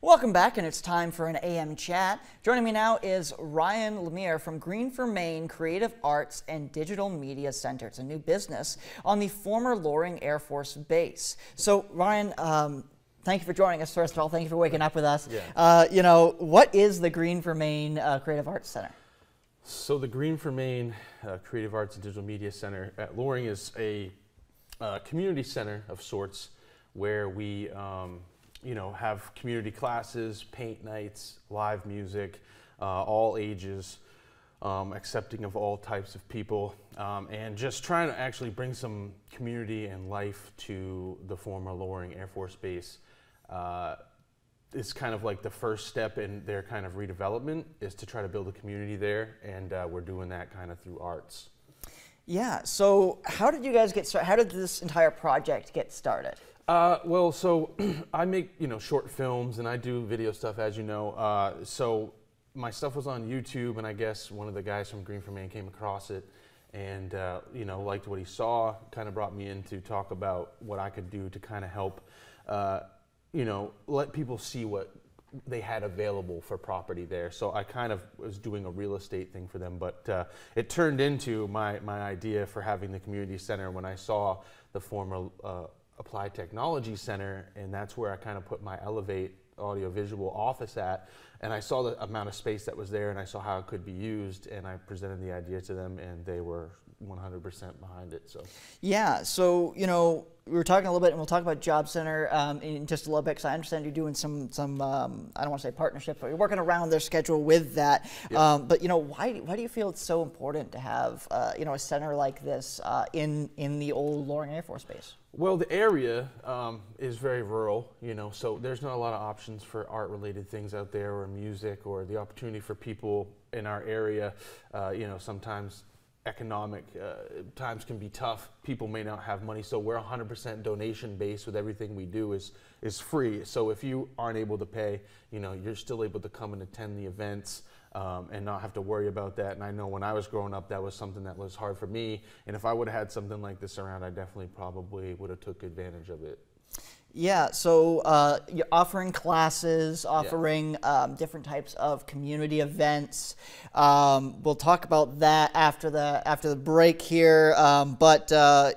Welcome back, and it's time for an AM Chat. Joining me now is Ryan Lemire from Green for Maine Creative Arts and Digital Media Center. It's a new business on the former Loring Air Force Base. So, Ryan, thank you for joining us, first of all. Thank you for waking up with us. Yeah. What is the Green for Maine Creative Arts Center? So the Green for Maine Creative Arts and Digital Media Center at Loring is a community center of sorts where we have community classes, paint nights, live music, all ages, accepting of all types of people, and just trying to actually bring some community and life to the former Loring Air Force Base. It's kind of like the first step in their kind of redevelopment is to try to build a community there, and we're doing that kind of through arts. Yeah, so how did you guys get started? How did this entire project get started? Well, so I make, short films and I do video stuff, as you know. So my stuff was on YouTube, and I guess one of the guys from Green for Maine came across it and, liked what he saw, kind of brought me in to talk about what I could do to kind of help, let people see what they had available for property there. So I kind of was doing a real estate thing for them, but it turned into my idea for having the community center when I saw the former Applied Technology Center, and that's where I kind of put my Elevate audiovisual office at, and I saw the amount of space that was there, and I saw how it could be used, and I presented the idea to them, and they were 100% behind it. So yeah, so we were talking a little bit, and we'll talk about Job Center in just a little bit, because I understand you're doing some I don't want to say partnership, but you're working around their schedule with that. Yep. But why do you feel it's so important to have a center like this in the old Loring Air Force Base? Well, the area is very rural, so there's not a lot of options for art-related things out there, or music, or the opportunity for people in our area. Sometimes economic times can be tough. People may not have money, so we're 100% donation based with everything we do is free. So if you aren't able to pay, you're still able to come and attend the events and not have to worry about that. And I know when I was growing up, that was something that was hard for me. And if I would have had something like this around, I definitely probably would have took advantage of it. Yeah, so you're offering classes, offering different types of community events. We'll talk about that after the break here. But I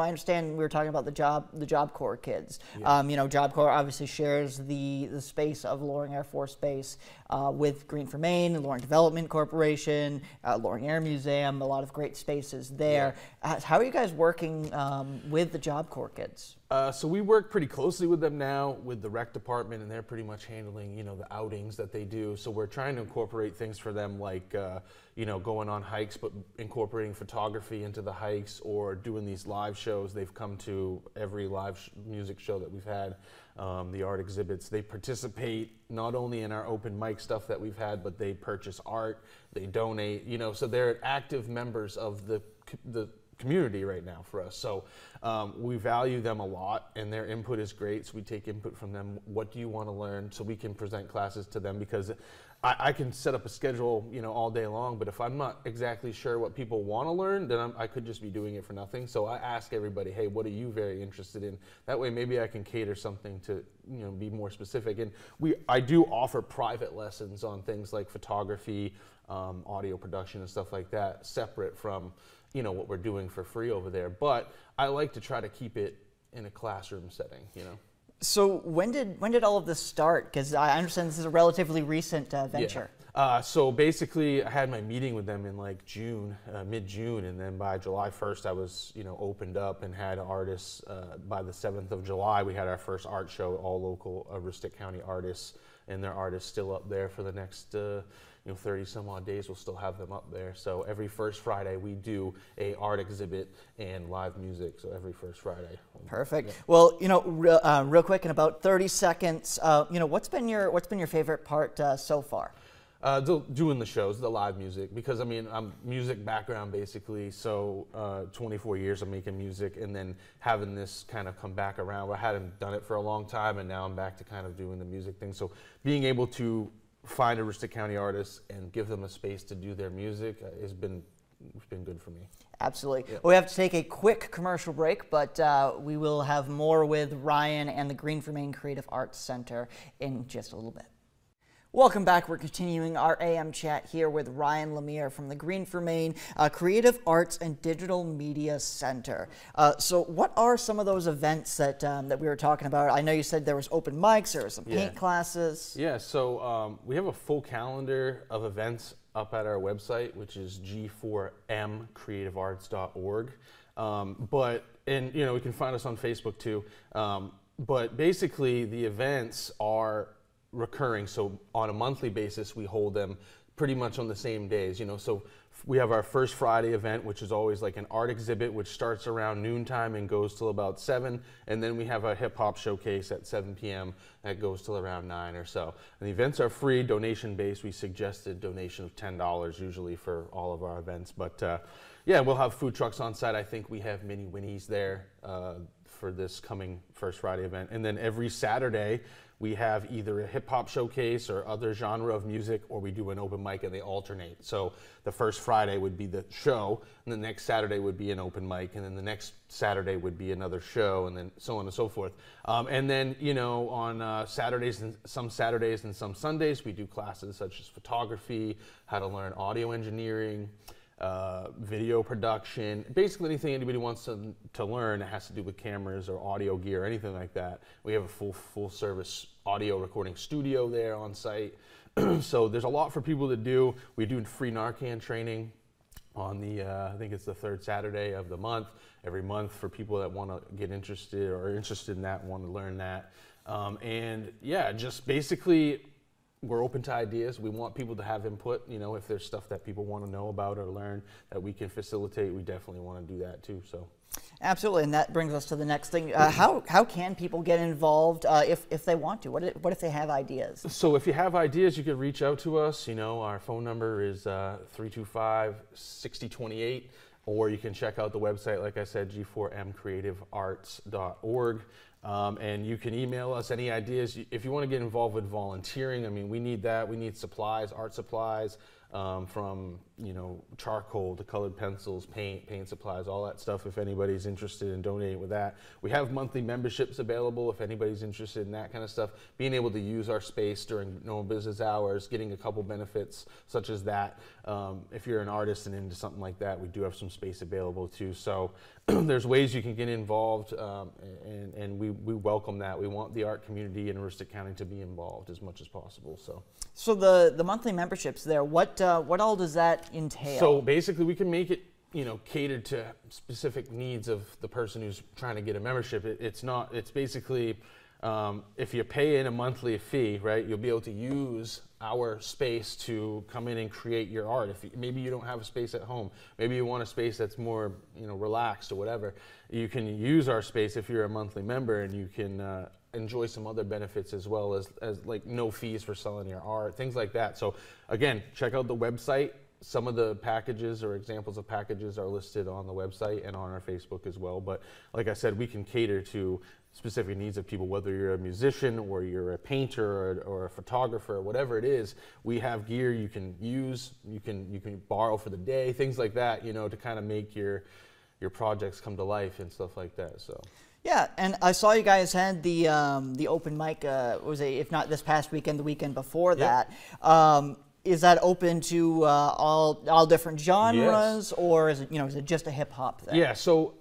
understand we were talking about the Job Corps kids. Yeah. Job Corps obviously shares the space of Loring Air Force Base with Green for Maine, Loring Development Corporation, Loring Air Museum, a lot of great spaces there. Yeah. How are you guys working with the Job Corps kids? So we work pretty closely with them now with the rec department, and they're pretty much handling, the outings that they do. So we're trying to incorporate things for them like, going on hikes, but incorporating photography into the hikes, or doing these live shows. They've come to every live music show that we've had, the art exhibits. They participate not only in our open mic stuff that we've had, but they purchase art, they donate, so they're active members of the community right now for us. So we value them a lot, and their input is great. So we take input from them. What do you want to learn? So we can present classes to them, because I can set up a schedule, all day long, but if I'm not exactly sure what people want to learn, then I could just be doing it for nothing. So I ask everybody, hey, what are you very interested in? That way maybe I can cater something to, be more specific. And I do offer private lessons on things like photography, audio production and stuff like that, separate from what we're doing for free over there. But I like to try to keep it in a classroom setting, So when did all of this start? Because I understand this is a relatively recent venture. Yeah. So basically, I had my meeting with them in like June, mid-June, and then by July 1st, I was opened up and had artists. By the 7th of July, we had our first art show, all local Aroostook County artists, and their artists still up there for the next 30 some odd days. We'll still have them up there. So every first Friday we do a art exhibit and live music. So every first Friday. Perfect. Yeah. Well, real quick, in about 30 seconds, what's been your favorite part so far? Doing the shows, the live music, because I'm music background basically, so 24 years of making music, and then having this kind of come back around. I hadn't done it for a long time, and now I'm back to kind of doing the music thing. So being able to find Aroostook County artists and give them a space to do their music has been good for me. Absolutely. Yeah. Well, we have to take a quick commercial break, but we will have more with Ryan and the Green for Maine Creative Arts Center in just a little bit. Welcome back. We're continuing our AM chat here with Ryan Lemire from the Green for Maine Creative Arts and Digital Media Center. So what are some of those events that that we were talking about? I know you said there was open mics, there were some paint classes. Yeah, so we have a full calendar of events up at our website, which is g4mcreativearts.org. And you can find us on Facebook too. But basically the events are recurring, so on a monthly basis we hold them pretty much on the same days. So we have our first Friday event, which is always like an art exhibit, which starts around noontime and goes till about 7, and then we have a hip-hop showcase at 7 p.m. that goes till around 9 or so. And the events are free, donation-based. We suggested donation of $10 usually for all of our events, but yeah, we'll have food trucks on site. I think we have mini Winnies there for this coming first Friday event, and then every Saturday we have either a hip-hop showcase or other genre of music, or we do an open mic, and they alternate. So the first Friday would be the show, and the next Saturday would be an open mic, and then the next Saturday would be another show, and then so on and so forth. And then, on Saturdays and some Sundays, we do classes such as photography, how to learn audio engineering, video production, basically anything anybody wants to learn that has to do with cameras or audio gear or anything like that. We have a full service audio recording studio there on site. So there's a lot for people to do. We do free Narcan training on the, I think it's the third Saturday of the month, every month, for people that want to get interested or are interested in that, want to learn that. And yeah, just basically, we're open to ideas. We want people to have input. If there's stuff that people want to know about or learn that we can facilitate, we definitely want to do that too. So, absolutely, and that brings us to the next thing. How can people get involved if they want to? What if they have ideas? So if you have ideas, you can reach out to us. Our phone number is 325-6028, or you can check out the website, like I said, g4mcreativearts.org. And you can email us any ideas. If you want to get involved with volunteering, I mean, we need that. We need supplies, art supplies, from charcoal to colored pencils, paint supplies, all that stuff. If anybody's interested in donating with that, we have monthly memberships available. If anybody's interested in that kind of stuff, being able to use our space during normal business hours, getting a couple benefits such as that. If you're an artist and into something like that, we do have some space available too. So there's ways you can get involved, and we welcome that. We want the art community in Aroostook County to be involved as much as possible. So the monthly memberships there, what all does that entail? So basically, we can make it catered to specific needs of the person who's trying to get a membership. It's basically if you pay in a monthly fee, right, you'll be able to use our space to come in and create your art. Maybe you don't have a space at home, maybe you want a space that's more relaxed or whatever, you can use our space if you're a monthly member, and you can enjoy some other benefits as well as like no fees for selling your art, things like that. So again, check out the website. Some of the packages or examples of packages are listed on the website and on our Facebook as well. But like I said, we can cater to specific needs of people, whether you're a musician or you're a painter or a photographer, or whatever it is. We have gear you can use, you can borrow for the day, things like that, to kind of make your projects come to life and stuff like that. So. Yeah, and I saw you guys had the open mic. If not this past weekend, the weekend before that. Is that open to all different genres, or is it just a hip hop thing? Yeah, so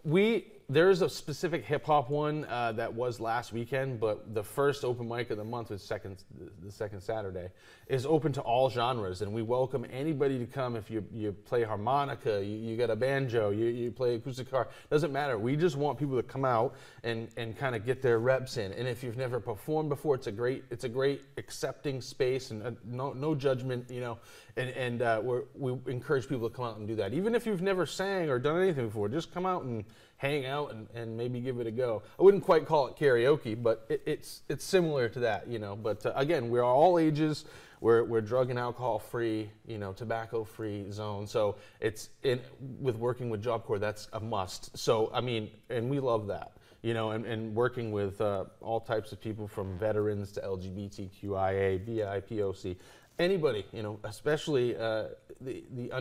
there's a specific hip hop one that was last weekend, but the first open mic of the month is the second Saturday, is open to all genres, and we welcome anybody to come. If you play harmonica, you got a banjo, you play acoustic guitar, doesn't matter. We just want people to come out and kind of get their reps in. And if you've never performed before, it's a great accepting space, and no judgment, and we encourage people to come out and do that. Even if you've never sang or done anything before, just come out and hang out and maybe give it a go. I wouldn't quite call it karaoke, but it's similar to that, But again, we're all ages. We're drug and alcohol free, tobacco free zone. So with working with Job Corps, that's a must. So I mean, and we love that, and working with all types of people from veterans to LGBTQIA, BI, POC, anybody, especially the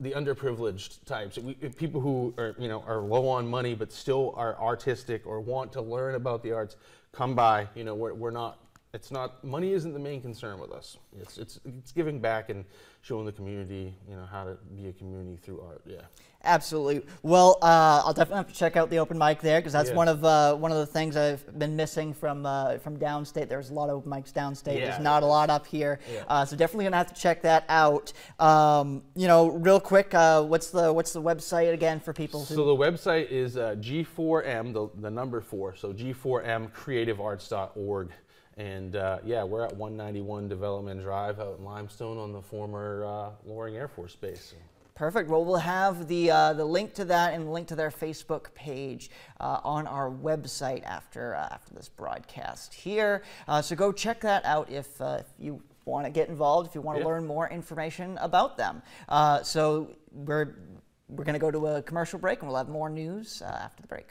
the underprivileged types, people who are, you know, are low on money but still are artistic or want to learn about the arts, come by. You know, we're not. It's not, money isn't the main concern with us. It's giving back and showing the community, you know, how to be a community through art. Yeah. Absolutely. Well, I'll definitely have to check out the open mic there, because that's one of the things I've been missing from downstate. There's a lot of open mics downstate. There's not a lot up here, so definitely gonna have to check that out. You know, real quick, what's the website again for people? So the website is G4M, the number 4, so G4MCreativeArts.org. And yeah, we're at 191 Development Drive out in Limestone on the former Loring Air Force Base. Perfect. Well, we'll have the link to that and the link to their Facebook page on our website after this broadcast here. So go check that out if you want to get involved, if you want to learn more information about them. So we're going to go to a commercial break, and we'll have more news after the break.